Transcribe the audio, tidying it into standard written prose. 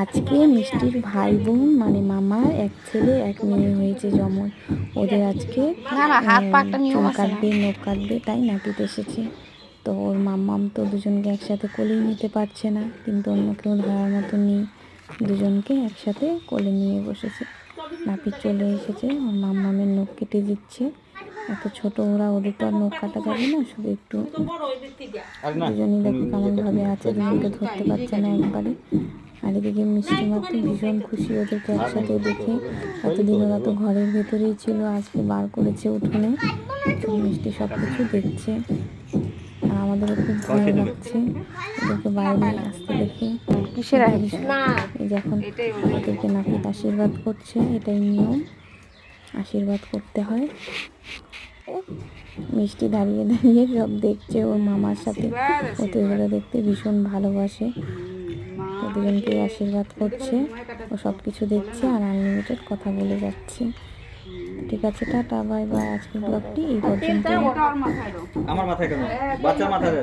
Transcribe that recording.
আজকে মিষ্টির ভাই বোন মানে মামার এক ছেলে এক মেয়ে হয়েছে জমজ। ওদের আজকে চুল কাটবে, নখ কাটবে, তাই নাপিত এসেছে। তো ওর মাম্মাম তো দুজনকে একসাথে কোলেই নিতে পারছে না, কিন্তু অন্য কেউ ধরার মতো নেই, দুজনকে একসাথে কোলে নিয়ে বসেছে। নাপিত চলে এসেছে, ওর মাম্মামের নখ কেটে দিচ্ছে। এত ছোট ওরা, ওদের তো আর নখ কাটা যাবে না, শুধু একটু। দুজনই দেখো কেমনভাবে আছে, দুজনকে ধরতে পারছে না একবারে। আর এদিকে মিষ্টি মাত্র ভীষণ খুশি ওদেরকে একসাথে দেখে। এতদিন ওরা তো ঘরের ভেতরেই ছিল, আজকে বার করেছে উঠোনে। মিষ্টি সব কিছু দেখছে, আর আমাদেরও খুব ভালো লাগছে ওদেরকে বাইরে আসতে দেখে। যখন ওদেরকে নাপিত আশীর্বাদ করছে, এটাই নিয়ম, আশীর্বাদ করতে হয়। মিষ্টি দাঁড়িয়ে দাঁড়িয়ে সব দেখছে ওর মামার সাথে, ও তো এগুলো দেখতে ভীষণ ভালোবাসে। দুজনকে আশীর্বাদ করছে, ও সব কিছু দেখছে আর আনলিমিটেড কথা বলে যাচ্ছে। ঠিক আছে, টাটা, বাই বাই। আজকের ব্লগটি এই পর্যন্ত। আমার মাথায় কেন? বাচ্চার মাথায়।